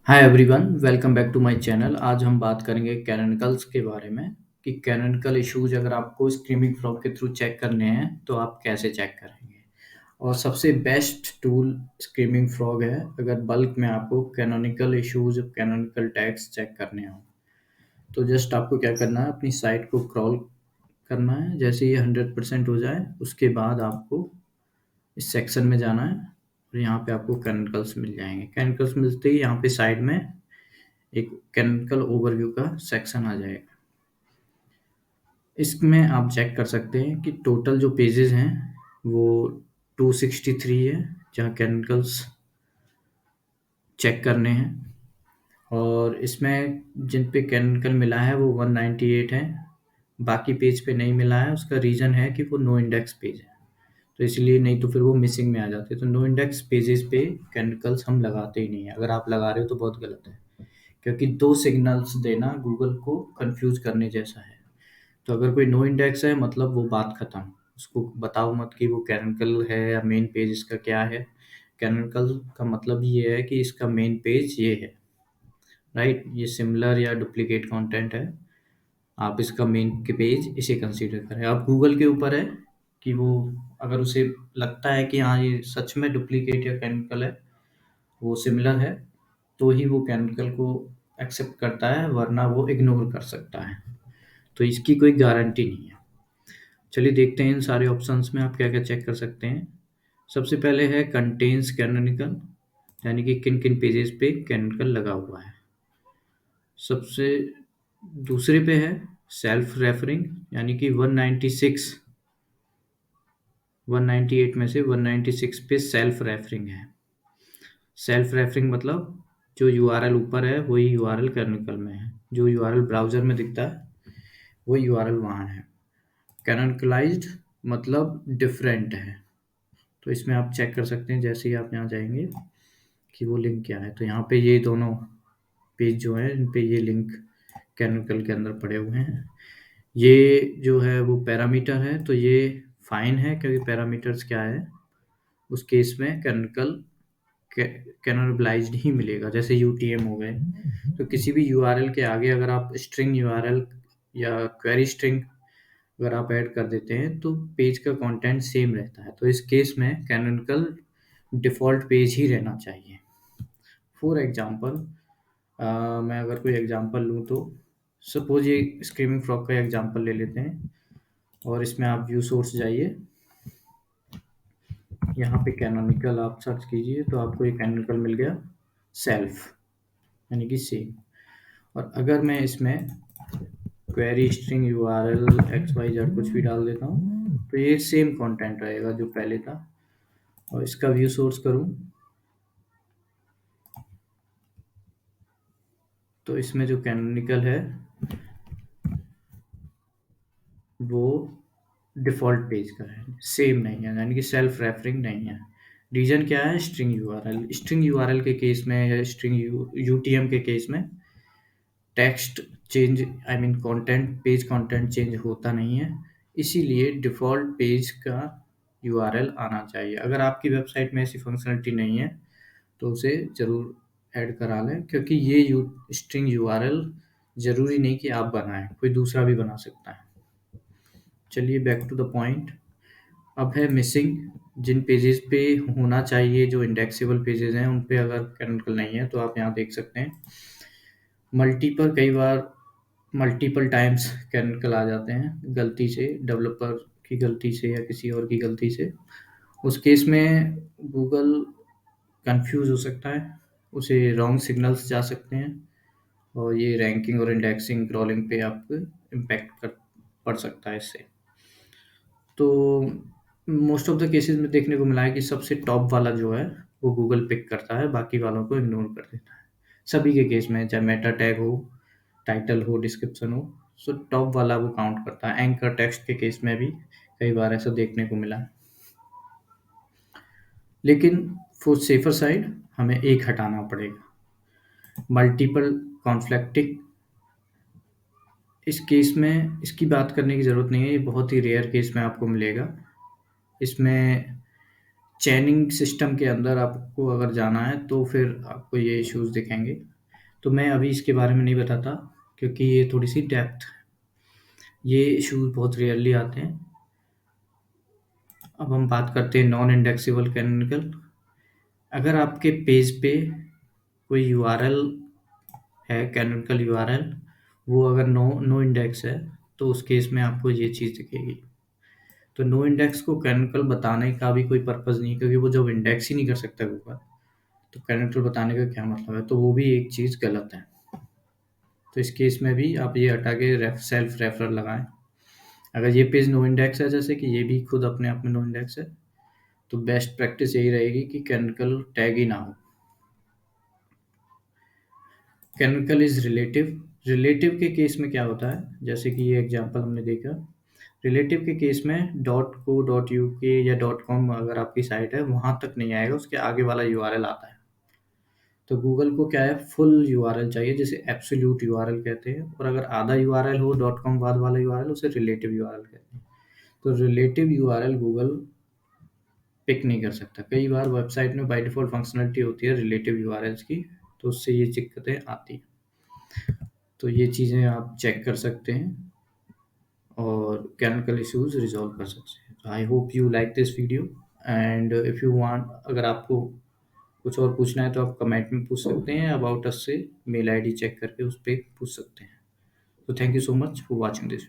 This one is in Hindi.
Hi everyone, welcome back to my channel. आज हम बात करेंगे कैनोनिकल्स के बारे में कि कैनोनिकल इश्यूज अगर आपको स्क्रीमिंग फ्रॉग के थ्रू चेक करने हैं तो आप कैसे चेक करेंगे। और सबसे बेस्ट टूल स्क्रीमिंग फ्रॉग है अगर बल्क में आपको canonical issues canonical tags check करने हो। तो जस्ट आपको क्या करना है, अपनी साइट को क्रॉल करना है। जैसे ये 100% हो जाए उसके बाद आपको इस सेक्शन में जाना है और यहाँ पे आपको कैनोनिकल्स मिल जाएंगे। कैनोनिकल्स मिलते ही यहाँ पे साइड में एक कैनोनिकल ओवरव्यू का सेक्शन आ जाएगा। इसमें आप चेक कर सकते हैं कि टोटल जो पेजेस हैं वो 263 है जहाँ कैनोनिकल्स चेक करने हैं, और इसमें जिन पे कैनोनिकल मिला है वो 198 है। बाकी पेज पे नहीं मिला है, उसका रीज़न है कि वो नो इंडेक्स पेज है, तो इसलिए, नहीं तो फिर वो मिसिंग में आ जाते। तो नो इंडेक्स पेजेस पे कैनोनिकल्स हम लगाते ही नहीं है। अगर आप लगा रहे हो तो बहुत गलत है, क्योंकि दो सिग्नल्स देना गूगल को कंफ्यूज करने जैसा है। तो अगर कोई नो इंडेक्स है मतलब वो बात खत्म। उसको बताओ मत कि वो कैनोनिकल है या मेन पेज इसका क्या है। कैनोनिकल का मतलब ये है कि इसका मेन पेज ये है, राइट। ये सिमिलर या डुप्लीकेट कंटेंट है, आप इसका मेन के पेज इसे कंसीडर करें। अब गूगल के ऊपर है कि वो, अगर उसे लगता है कि हाँ ये सच में डुप्लीकेट या कैनोनिकल है, वो सिमिलर है, तो ही वो कैनोनिकल को एक्सेप्ट करता है, वरना वो इग्नोर कर सकता है। तो इसकी कोई गारंटी नहीं है। चलिए देखते हैं इन सारे ऑप्शंस में आप क्या क्या चेक कर सकते हैं। सबसे पहले है कंटेन्स कैनोनिकल, यानी कि किन किन पेजेस पे कैनोनिकल लगा हुआ है। सबसे दूसरे पे है सेल्फ रेफरिंग, यानी कि 198 में से 196 पे सेल्फ रेफरिंग है। सेल्फ रेफरिंग मतलब जो यूआरएल ऊपर है वही यूआरएल कैनोनिकल में है, जो यूआरएल ब्राउज़र में दिखता है वही यूआरएल वहाँ है। कैनोनिकलाइज्ड मतलब डिफरेंट है। तो इसमें आप चेक कर सकते हैं, जैसे ही आप यहाँ जाएंगे कि वो लिंक क्या है। तो यहाँ पे ये दोनों पेज जो है इन पे ये लिंक कैनोनिकल के अंदर पड़े हुए हैं। ये जो है वो पैरामीटर है, तो ये फाइन है, क्योंकि पैरामीटर्स क्या है उस केस में कैनोनिकल कैनोनिकलाइज्ड ही मिलेगा। जैसे यूटीएम हो गए, तो किसी भी यूआरएल के आगे अगर आप स्ट्रिंग यूआरएल या क्वेरी स्ट्रिंग अगर आप ऐड कर देते हैं तो पेज का कंटेंट सेम रहता है। तो इस केस में कैनोनिकल डिफ़ॉल्ट पेज ही रहना चाहिए। फॉर एग्जांपल, मैं अगर कोई एग्जांपल लूँ तो सपोज ये स्क्रीमिंग फ्रॉग का एग्जांपल ले लेते हैं, और इसमें आप व्यू सोर्स जाइए, यहाँ पे कैनोनिकल आप सर्च कीजिए तो आपको ये कैनोनिकल मिल गया सेल्फ, यानी कि सेम। और अगर मैं इसमें query string URL X Y Z कुछ भी डाल देता हूँ तो ये सेम कंटेंट रहेगा जो पहले था। और इसका व्यू सोर्स करूँ तो इसमें जो कैनोनिकल है वो डिफ़ॉल्ट पेज का है, सेम नहीं है, यानी कि सेल्फ रेफरिंग नहीं है। रीज़न क्या है, स्ट्रिंग यूआरएल। स्ट्रिंग यूआरएल के केस में या स्ट्रिंग यूटीएम के केस में text change, I mean content, page content change होता नहीं है, इसीलिए डिफ़ॉल्ट पेज का यूआरएल आना चाहिए। अगर आपकी वेबसाइट में ऐसी फंक्शनलिटी नहीं है तो उसे ज़रूर ऐड करा लें, क्योंकि ये स्ट्रिंग यूआरएल ज़रूरी नहीं कि आप बनाएं, कोई दूसरा भी बना सकता है। चलिए बैक टू द पॉइंट। अब है मिसिंग। जिन पेजेस पे होना चाहिए, जो इंडेक्सेबल पेजेस हैं, उन पे अगर कैनोनिकल नहीं है तो आप यहाँ देख सकते हैं मल्टीपल, कई बार मल्टीपल टाइम्स कैनोनिकल आ जाते हैं गलती से, डेवलपर की गलती से या किसी और की गलती से। उस केस में गूगल कंफ्यूज हो सकता है, उसे रॉन्ग सिग्नल्स जा सकते हैं, और ये रैंकिंग और इंडेक्सिंग क्रॉलिंग पे आपको इम्पैक्ट कर पड़ सकता है इससे। तो मोस्ट ऑफ द केसेस में देखने को मिला है कि सबसे टॉप वाला जो है वो गूगल पिक करता है, बाकी वालों को इग्नोर कर देता है। सभी के केस में, चाहे मेटा टैग हो, टाइटल हो, डिस्क्रिप्शन हो, सो टॉप वाला वो काउंट करता है। एंकर टेक्स्ट के केस में भी कई बार ऐसा देखने को मिला है। लेकिन फॉर सेफर साइड हमें एक हटाना पड़ेगा, मल्टीपल कॉन्फ्लिक्टिंग। इस केस में इसकी बात करने की ज़रूरत नहीं है, ये बहुत ही रेयर केस में आपको मिलेगा। इसमें चैनिंग सिस्टम के अंदर आपको अगर जाना है तो फिर आपको ये इश्यूज दिखेंगे। तो मैं अभी इसके बारे में नहीं बताता, क्योंकि ये थोड़ी सी डेप्थ, ये इश्यूज बहुत रेयरली आते हैं। अब हम बात करते हैं नॉन इंडेक्सेबल कैनोनिकल। अगर आपके पेज पे कोई यूआरएल है, कैनोनिकल यूआरएल, वो अगर नो नो इंडेक्स है, तो उस केस में आपको ये चीज़ दिखेगी। तो नो इंडेक्स को कैनोनिकल बताने का भी कोई पर्पज़ नहीं है, क्योंकि वो जब इंडेक्स ही नहीं कर सकता गूगल, तो कैनोनिकल बताने का क्या मतलब है? तो वो भी एक चीज़ गलत है। तो इस केस में भी आप ये हटा के सेल्फ रेफरल लगाएं। अगर ये पेज नो इंडेक्स है, जैसे कि ये भी खुद अपने आप में नो इंडेक्स है, तो बेस्ट प्रैक्टिस यही रहेगी कि कैनोनिकल टैग ही ना हो। Canonical is relative. रिलेटिव के केस में क्या होता है, जैसे कि ये एग्जांपल हमने देखा, रिलेटिव के केस में डॉट को डॉट यू के या डॉट कॉम अगर आपकी साइट है, वहाँ तक नहीं आएगा, उसके आगे वाला यूआरएल आता है। तो गूगल को क्या है, फुल यूआरएल चाहिए, जिसे एब्सोल्यूट यूआरएल कहते हैं। और अगर आधा यूआरएल हो डॉट कॉम बाद वाला यूआरएल, उसे रिलेटिव यूआरएल कहते हैं। तो रिलेटिव यूआरएल गूगल पिक नहीं कर सकता। कई बार वेबसाइट में बाय डिफ़ॉल्ट फंक्शनैलिटी होती है रिलेटिव यूआरएल्स की, तो उससे ये दिक्कतें आती हैं। तो ये चीज़ें आप चेक कर सकते हैं और कैनोनिकल इश्यूज़ रिज़ॉल्व कर सकते हैं। I hope you like this video, and if you want, अगर आपको कुछ और पूछना है तो आप कमेंट में पूछ सकते हैं, अबाउट अस से मेल आईडी चेक करके उस पे पूछ सकते हैं। तो thank you so much for watching this video.